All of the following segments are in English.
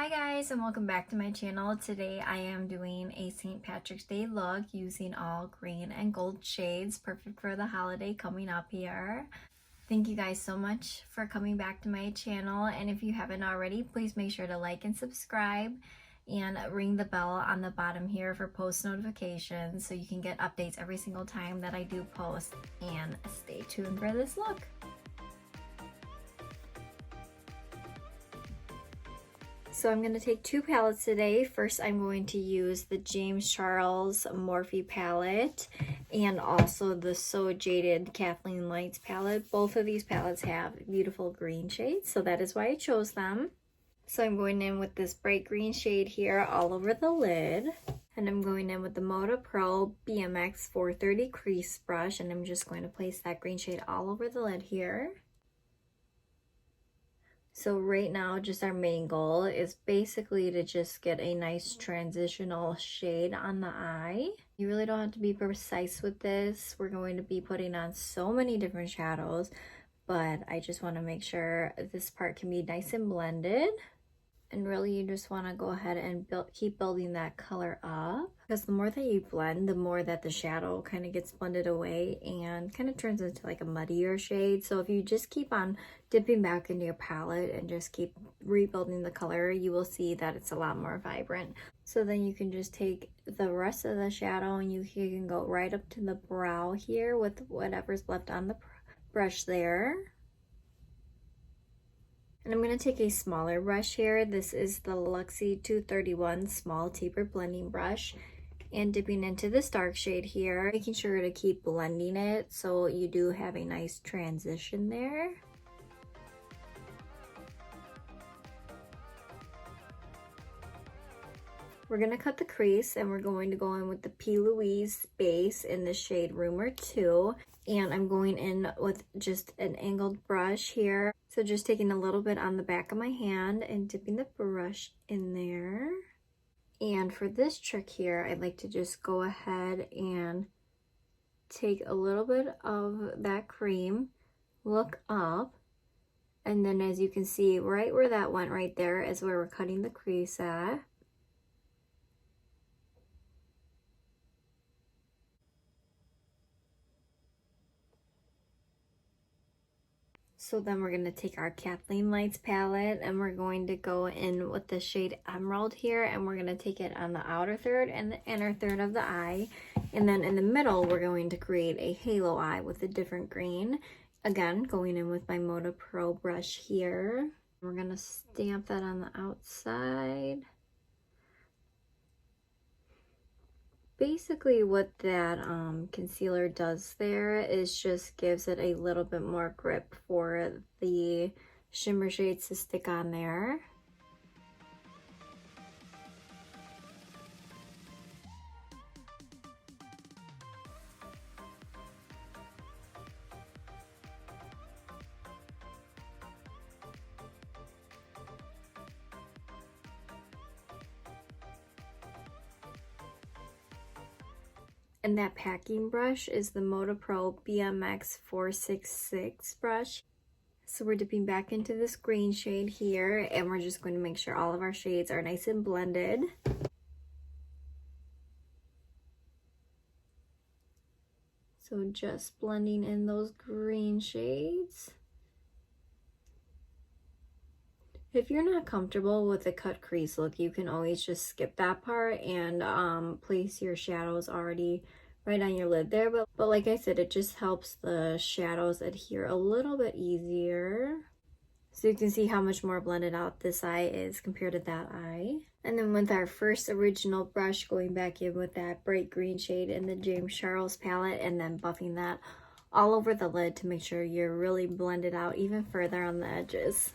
Hi guys, and welcome back to my channel. Today I am doing a St. Patrick's Day look using all green and gold shades, perfect for the holiday coming up here. Thank you guys so much for coming back to my channel, and if you haven't already, please make sure to like and subscribe and ring the bell on the bottom here for post notifications so you can get updates every single time that I do post, and stay tuned for this look. So I'm going to take two palettes today. First, I'm going to use the James Charles Morphe palette and also the So Jaded KathleenLights palette. Both of these palettes have beautiful green shades, so that is why I chose them. So I'm going in with this bright green shade here all over the lid. And I'm going in with the Moda Pro BMX 430 crease brush, and I'm just going to place that green shade all over the lid here. So right now, just our main goal is basically to just get a nice transitional shade on the eye. You really don't have to be precise with this. We're going to be putting on so many different shadows, but I just want to make sure this part can be nice and blended. And really, you just want to go ahead and keep building that color up, because the more that you blend, the more that the shadow kind of gets blended away and kind of turns into like a muddier shade. So if you just keep on dipping back into your palette and just keep rebuilding the color, you will see that it's a lot more vibrant. So then you can just take the rest of the shadow and you can go right up to the brow here with whatever's left on the brush there. And I'm going to take a smaller brush here. This is the Luxie 231 small tapered blending brush, and dipping into this dark shade here, making sure to keep blending it so you do have a nice transition there. We're going to cut the crease, and we're going to go in with the Louise base in the shade Rumour 2. And I'm going in with just an angled brush here. So just taking a little bit on the back of my hand and dipping the brush in there. And for this trick here, I'd like to just go ahead and take a little bit of that cream, look up, and then as you can see, right where that went right there is where we're cutting the crease at. So then we're going to take our KathleenLights palette and we're going to go in with the shade Emerald here, and we're going to take it on the outer third and the inner third of the eye. And then in the middle, we're going to create a halo eye with a different green. Again, going in with my Moda Pro brush here. We're going to stamp that on the outside. Basically what that concealer does there is just gives it a little bit more grip for the shimmer shades to stick on there. And that packing brush is the Moda Pro BMX 466 brush. So we're dipping back into this green shade here, and we're just going to make sure all of our shades are nice and blended. So just blending in those green shades. If you're not comfortable with the cut crease look, you can always just skip that part and place your shadows already right on your lid there. But like I said, it just helps the shadows adhere a little bit easier. So you can see how much more blended out this eye is compared to that eye. And then with our first original brush, going back in with that bright green shade in the James Charles palette, and then buffing that all over the lid to make sure you're really blended out even further on the edges.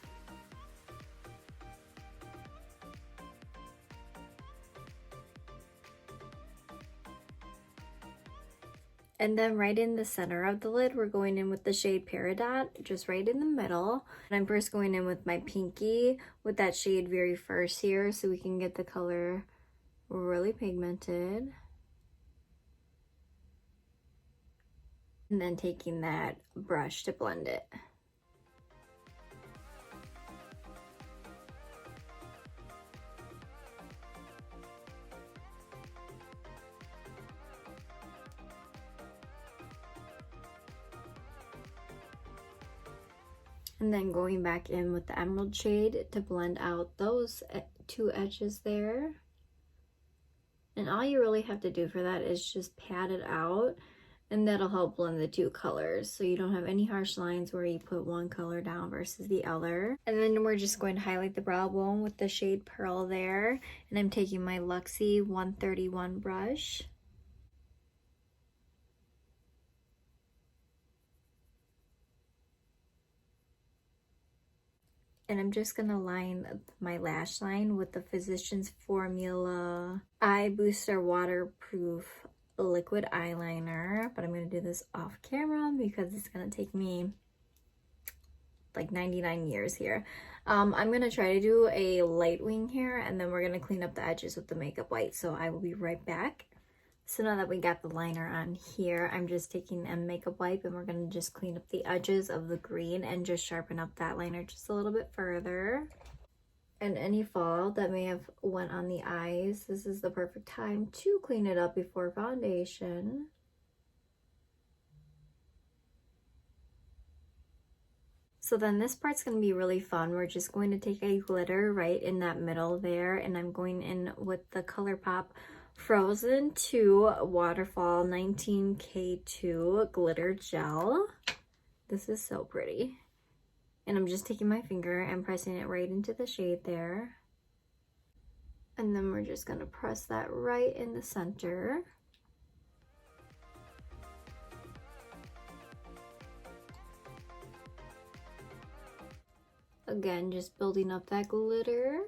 And then right in the center of the lid, we're going in with the shade Peridot, just right in the middle. And I'm first going in with my pinky with that shade very first here so we can get the color really pigmented. And then taking that brush to blend it. And then going back in with the emerald shade to blend out those two edges there. And all you really have to do for that is just pat it out, and that'll help blend the two colors, so you don't have any harsh lines where you put one color down versus the other. And then we're just going to highlight the brow bone with the shade Pearl there, and I'm taking my Luxie 131 brush. And I'm just gonna line my lash line with the Physicians Formula Eye Booster Waterproof Liquid Eyeliner. But I'm gonna do this off camera because it's gonna take me like 99 years here. I'm gonna try to do a light wing here, and then we're gonna clean up the edges with the makeup white. So I will be right back. So now that we got the liner on here, I'm just taking a makeup wipe and we're going to just clean up the edges of the green and just sharpen up that liner just a little bit further. And any fall that may have went on the eyes, this is the perfect time to clean it up before foundation. So then this part's going to be really fun. We're just going to take a glitter right in that middle there, and I'm going in with the Colourpop Frozen 2 Waterfall 19K2 Glitter Gel. This is so pretty. And I'm just taking my finger and pressing it right into the shade there. And then we're just going to press that right in the center. Again, just building up that glitter.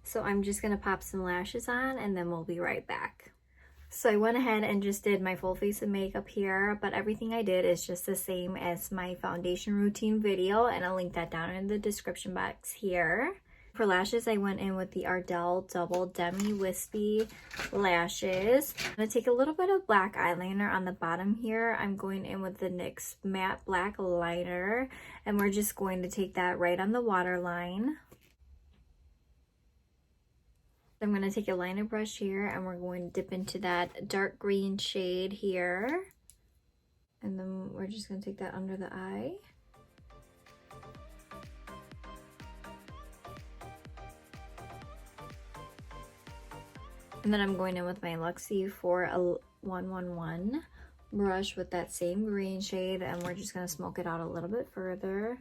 So I'm just gonna pop some lashes on and then we'll be right back. So I went ahead and just did my full face of makeup here, but everything I did is just the same as my foundation routine video, and I'll link that down in the description box here. For lashes, I went in with the Ardell Double Demi Wispy lashes. I'm gonna take a little bit of black eyeliner on the bottom here. I'm going in with the NYX Matte Black Liner, and we're just going to take that right on the waterline. I'm going to take a liner brush here and we're going to dip into that dark green shade here. And then we're just going to take that under the eye. And then I'm going in with my Luxie for a 111 brush with that same green shade, and we're just going to smoke it out a little bit further.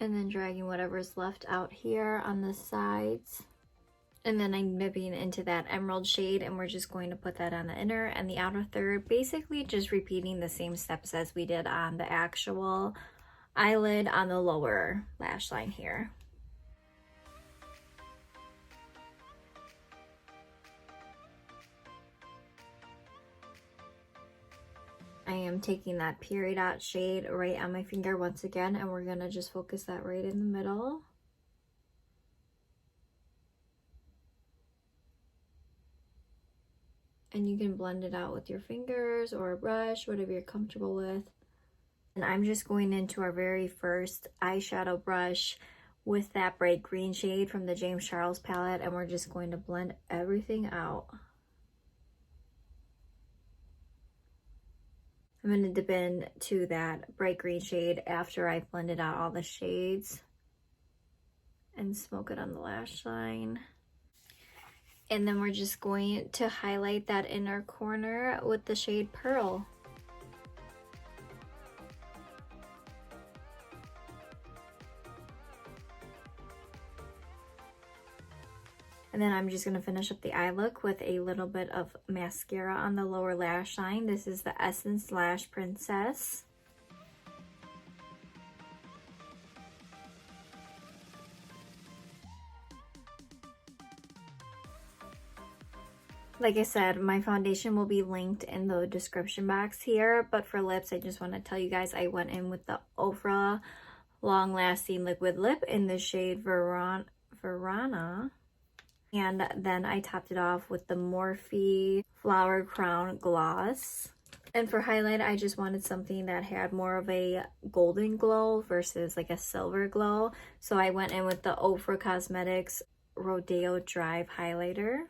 And then dragging whatever's left out here on the sides. And then I'm dipping into that emerald shade, and we're just going to put that on the inner and the outer third, basically just repeating the same steps as we did on the actual eyelid on the lower lash line here. I am taking that Peridot shade right on my finger once again, and we're gonna just focus that right in the middle. And you can blend it out with your fingers or a brush, whatever you're comfortable with. And I'm just going into our very first eyeshadow brush with that bright green shade from the James Charles palette, and we're just going to blend everything out. I'm going to dip into that bright green shade after I blended out all the shades and smoke it on the lash line. And then we're just going to highlight that inner corner with the shade Pearl. And then I'm just going to finish up the eye look with a little bit of mascara on the lower lash line. This is the Essence Lash Princess. Like I said, my foundation will be linked in the description box here, but for lips, I just want to tell you guys I went in with the Ofra Long Lasting Liquid Lip in the shade Verona. And then I topped it off with the Morphe Flower Crown Gloss. And for highlight, I just wanted something that had more of a golden glow versus like a silver glow. So I went in with the Ofra Cosmetics Rodeo Drive highlighter.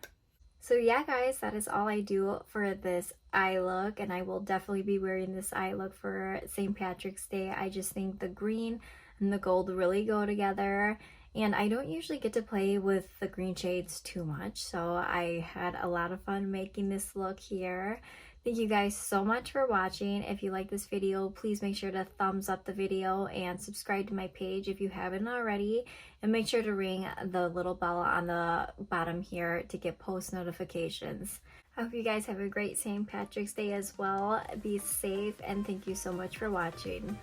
So yeah, guys, that is all I do for this eye look, and I will definitely be wearing this eye look for St. Patrick's Day. I just think the green and the gold really go together, and I don't usually get to play with the green shades too much, so I had a lot of fun making this look here. Thank you guys so much for watching. If you like this video, please make sure to thumbs up the video and subscribe to my page if you haven't already. And make sure to ring the little bell on the bottom here to get post notifications. I hope you guys have a great St. Patrick's Day as well. Be safe, and thank you so much for watching.